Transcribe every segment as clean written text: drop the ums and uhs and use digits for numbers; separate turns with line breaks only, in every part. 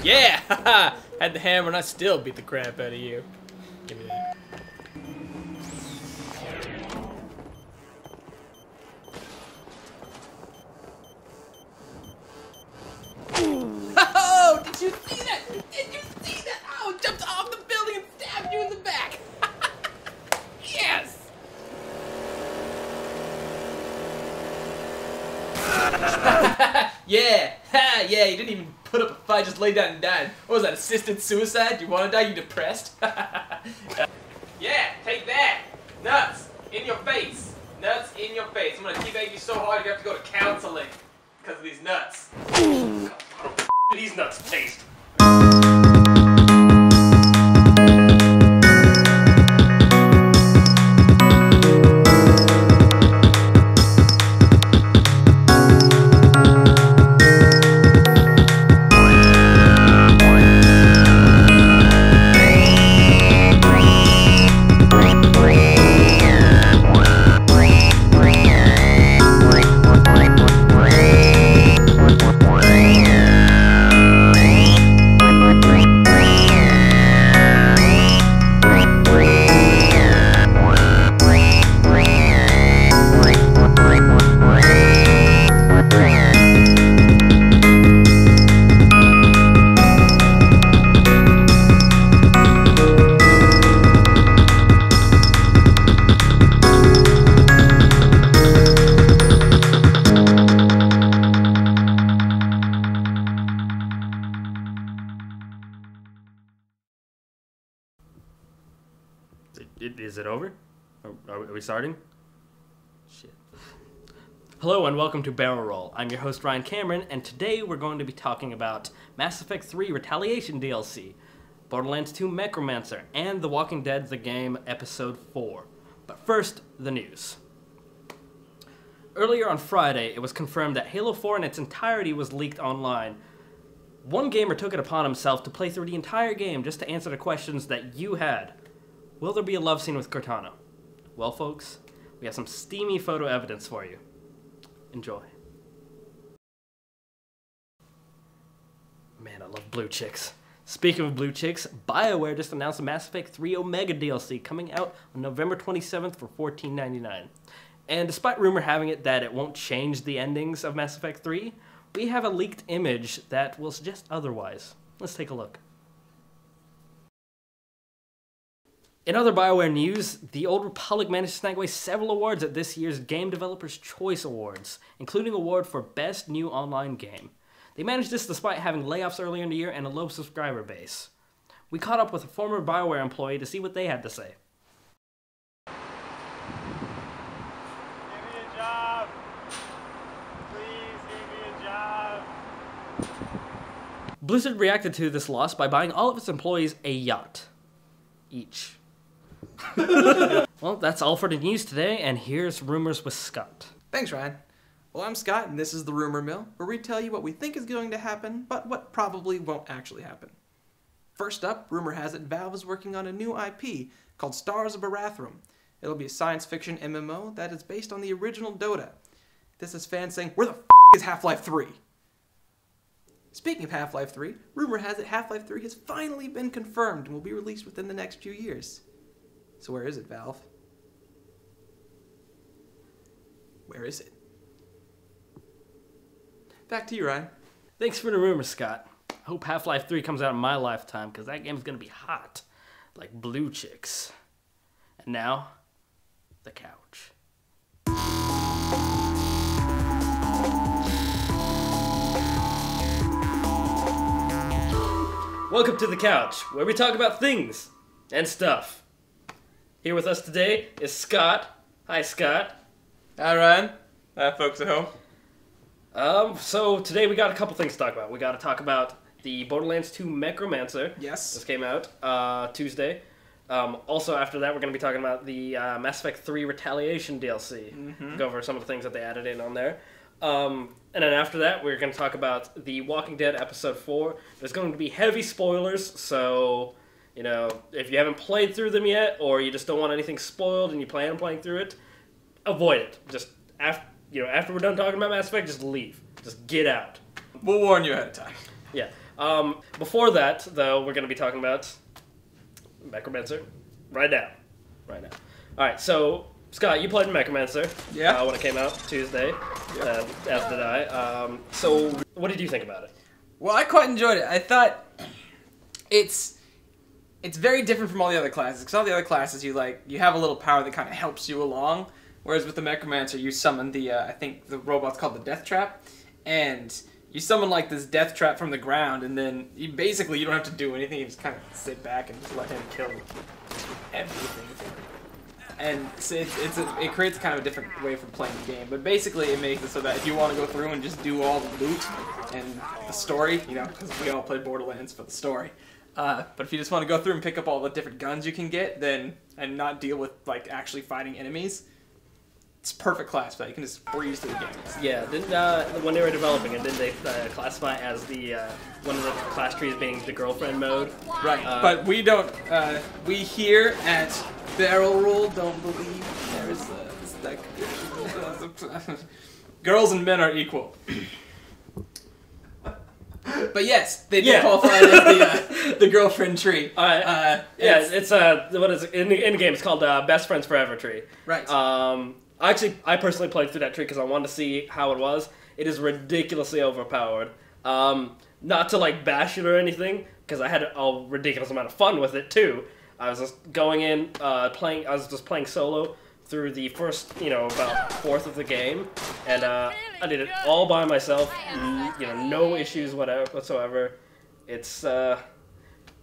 Yeah! Haha! Had the hammer and I still beat the crap out of you. Give me that. Oh! Did you see that? Did you see that? Oh! Jumped off the building and stabbed you in the back! Yes! Yeah! Ha! Yeah, you didn't even put up a fight, just laid down and died. What was that, assisted suicide? You wanna die, you depressed? Yeah, take that! Nuts! In your face! Nuts in your face. I'm gonna teabag you so hard you have to go to counseling. Because of these nuts. How do these nuts taste?
Is it over? Are we starting? Shit. Hello and welcome to Barrel Roll. I'm your host Ryan Cameron, and today we're going to be talking about Mass Effect 3 Retaliation DLC, Borderlands 2 Mechromancer, and The Walking Dead The Game Episode 4. But first, the news. Earlier on Friday, it was confirmed that Halo 4 in its entirety was leaked online. One gamer took it upon himself to play through the entire game just to answer the questions that you had. Will there be a love scene with Cortana? Well, folks, we have some steamy photo evidence for you. Enjoy. Man, I love blue chicks. Speaking of blue chicks, BioWare just announced a Mass Effect 3 Omega DLC coming out on November 27th for $14.99. And despite rumor having it that it won't change the endings of Mass Effect 3, we have a leaked image that will suggest otherwise. Let's take a look. In other BioWare news, the Old Republic managed to snag away several awards at this year's Game Developers' Choice Awards, including an award for Best New Online Game. They managed this despite having layoffs earlier in the year and a low subscriber base. We caught up with a former BioWare employee to see what they had to say.
Give me a job! Please give me a job!
Blizzard reacted to this loss by buying all of its employees a yacht. Each. Well, that's all for the news today, and here's Rumors with Scott.
Thanks, Ryan. Well, I'm Scott, and this is the Rumor Mill, where we tell you what we think is going to happen, but what probably won't actually happen. First up, rumor has it Valve is working on a new IP called Stars of Barathrum. It'll be a science fiction MMO that is based on the original Dota. This is fans saying, where the f*** is Half-Life 3? Speaking of Half-Life 3, rumor has it Half-Life 3 has finally been confirmed and will be released within the next few years. So where is it, Valve? Where is it? Back to you, Ryan.
Thanks for the rumor, Scott. I hope Half-Life 3 comes out in my lifetime, because that game's gonna be hot. Like blue chicks. And now, the couch. Welcome to the couch, where we talk about things and stuff. Here with us today is Scott. Hi, Scott.
Hi, Ryan. Hi, folks at home.
So today we got a couple things to talk about. We got to talk about the Borderlands 2 Mechromancer.
Yes.
This came out Tuesday. Also, after that, we're going to be talking about the Mass Effect 3 Retaliation DLC.
Mm-hmm.
Go over some of the things that they added in on there. And then after that, we're going to talk about The Walking Dead Episode 4. There's going to be heavy spoilers, so, you know, if you haven't played through them yet, or you just don't want anything spoiled and you plan on playing through it, avoid it. Just, after we're done talking about Mass Effect, just leave. Just get out.
We'll warn you ahead of time.
Yeah. Before that, though, we're going to be talking about Mechromancer right now. All right, so Scott, you played Mechromancer.
Yeah.
When it came out Tuesday, as did I. So what did you think about it?
Well, I quite enjoyed it. I thought it's very different from all the other classes. Because all the other classes, you have a little power that kind of helps you along. Whereas with the Mechromancer, you summon the I think the robot's called the Death Trap, and you summon like this Death Trap from the ground, and then you don't have to do anything. You just kind of sit back and just let him kill everything. And so it creates kind of a different way for playing the game. But basically, it makes it so that if you want to go through and just do all the loot and the story, because we all played Borderlands for the story. But if you just want to go through and pick up all the different guns you can get, and not deal with like actually fighting enemies, it's a perfect class for that. You can just breeze through the game.
Yeah, when they were developing it, didn't they classify as the one of the class trees being the girlfriend mode?
Right, but we don't. We here at Barrel Roll don't believe there is girls and men are equal. But yes, they do qualify as the girlfriend tree.
It's what is it? In the game? It's called Best Friends Forever tree.
Right.
I personally played through that tree because I wanted to see how it was. It is ridiculously overpowered. Not to like bash it or anything, because I had a ridiculous amount of fun with it too. I was just going in, playing. I was just playing solo through the first, about fourth of the game, and I did it all by myself. No issues whatsoever. It's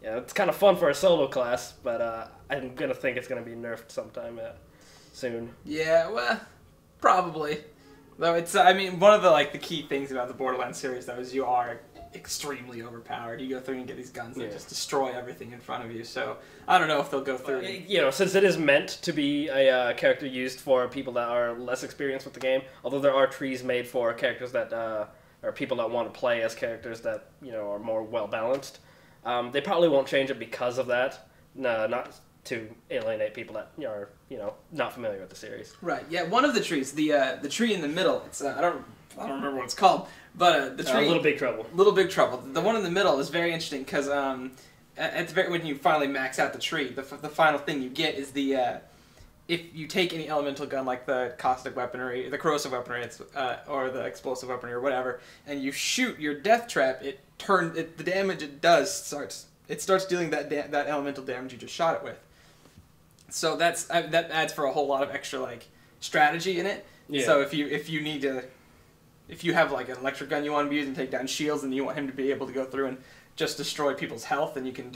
it's kind of fun for a solo class, but I'm gonna think it's gonna be nerfed sometime soon.
Yeah, well, probably. Though it's, one of the key things about the Borderlands series though is you are extremely overpowered. You go through and get these guns that just destroy everything in front of you. So I don't know if they'll go through.
Since it is meant to be a character used for people that are less experienced with the game, although there are trees made for characters that or people that want to play as characters that are more well balanced. They probably won't change it because of that. No, not to alienate people that are not familiar with the series.
Right. Yeah. One of the trees, the tree in the middle. It's I don't remember what it's called, but the tree.
Little Big Trouble.
Little Big Trouble. The one in the middle is very interesting because when you finally max out the tree, the final thing you get is the if you take any elemental gun like the caustic weaponry, the corrosive weaponry, or the explosive weaponry or whatever, and you shoot your death trap, the damage it does starts dealing that elemental damage you just shot it with. So that adds for a whole lot of extra strategy in it. Yeah. So if you have like an electric gun you want to be using to take down shields, and you want him to be able to go through and just destroy people's health, then you can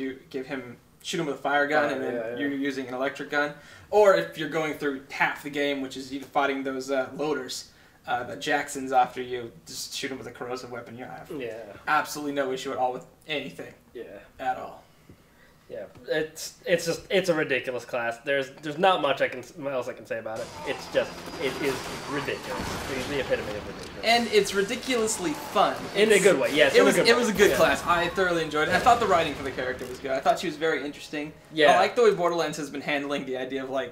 shoot him with a fire gun, and then you're using an electric gun. Or if you're going through half the game, which is fighting those loaders, the Jacksons after you, just shoot them with a corrosive weapon. You have absolutely no issue at all with anything. Yeah. At all.
Yeah, it's a ridiculous class. There's not much else I can say about it. It is ridiculous. It's the epitome of ridiculous.
And it's ridiculously fun.
In a good way, yes.
It was a good class. I thoroughly enjoyed it. I thought the writing for the character was good. I thought she was very interesting. Yeah. I like the way Borderlands has been handling the idea of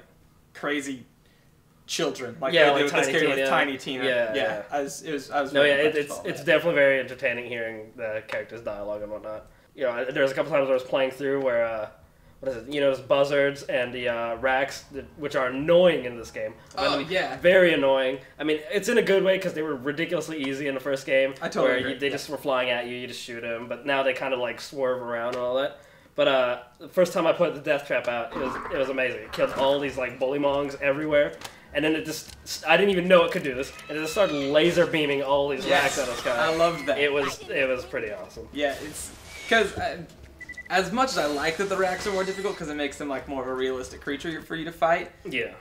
crazy children. Tiny Tina. It's
definitely very entertaining hearing the characters' dialogue and whatnot. There's a couple times I was playing through where, there's buzzards and the racks, which are annoying in this game. Very annoying. It's in a good way because they were ridiculously easy in the first game.
I totally agree.
They just were flying at you, you just shoot them, but now they kind of swerve around and all that. But the first time I put the death trap out, it was amazing. It killed all these bullywongs everywhere. And then I didn't even know it could do this, and it just started laser beaming all these racks out of the sky.
I loved that.
It was pretty awesome.
Yeah, it's... Because as much as I like that the racks are more difficult because it makes them more of a realistic creature for you to fight, they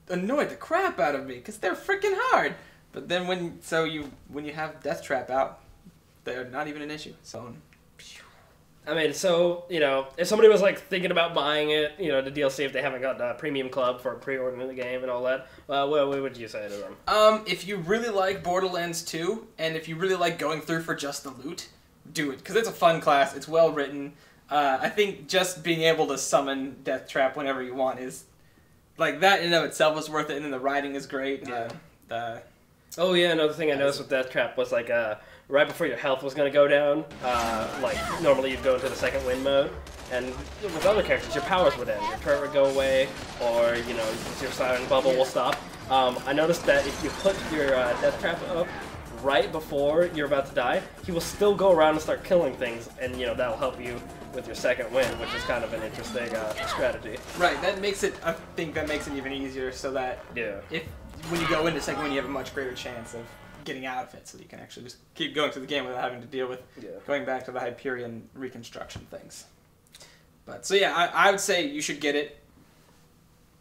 annoyed the crap out of me because they're freaking hard. But then when you have Death Trap out, they're not even an issue. So,
if somebody was thinking about buying it, the DLC if they haven't got the Premium Club for pre-ordering the game and all that, what would you say to them?
If you really like Borderlands 2 and if you really like going through for just the loot, do it, because it's a fun class. It's well written. I think just being able to summon Death Trap whenever you want is that in and of itself is worth it, and then the writing is great.
Oh yeah, another thing I noticed with Death Trap was like right before your health was gonna go down, like normally you'd go into the second wind mode, and with other characters your powers would end, your turret would go away, or you know your siren bubble will stop. I noticed that if you put your Death Trap up right before you're about to die, he will still go around and start killing things, and you know that'll help you with your second wind, which is kind of an interesting strategy.
Right, that makes it, I think that makes it even easier so that if when you go into second wind you have a much greater chance of getting out of it, so that you can actually just keep going through the game without having to deal with going back to the Hyperion reconstruction things. But so yeah, I would say you should get it.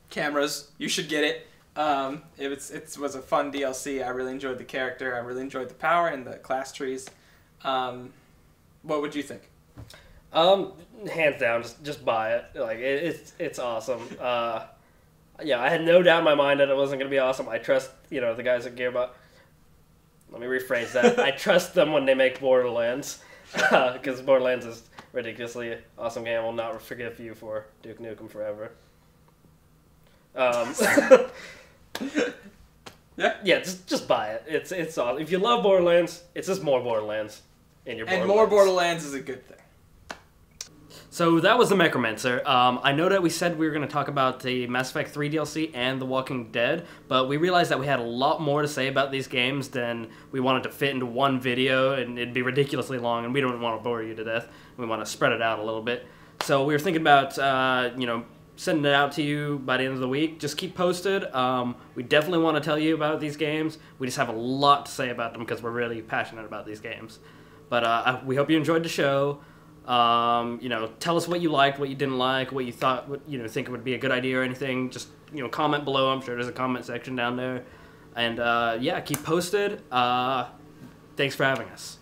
Cameras, you should get it. It was a fun DLC. I really enjoyed the character. I really enjoyed the power and the class trees. What would you think?
Hands down, just buy it. Like it's awesome. Yeah, I had no doubt in my mind that it wasn't gonna be awesome. I trust the guys at Gearbox. Let me rephrase that. I trust them when they make Borderlands, because Borderlands is ridiculously awesome game. I will not forgive you for Duke Nukem forever. Yeah, just buy it. It's awesome. If you love Borderlands, it's just more Borderlands in your Borderlands.
And more Borderlands is a good thing.
So that was the Mechromancer. I know that we said we were going to talk about the Mass Effect 3 DLC and The Walking Dead, but we realized that we had a lot more to say about these games than we wanted to fit into one video, and it'd be ridiculously long, and we don't want to bore you to death. We want to spread it out a little bit. So we were thinking about, sending it out to you by the end of the week. Just keep posted. We definitely want to tell you about these games. We just have a lot to say about them because we're really passionate about these games. But we hope you enjoyed the show. Tell us what you liked, what you didn't like, what you thought, think it would be a good idea or anything. Just, comment below. I'm sure there's a comment section down there. And, yeah, keep posted. Thanks for having us.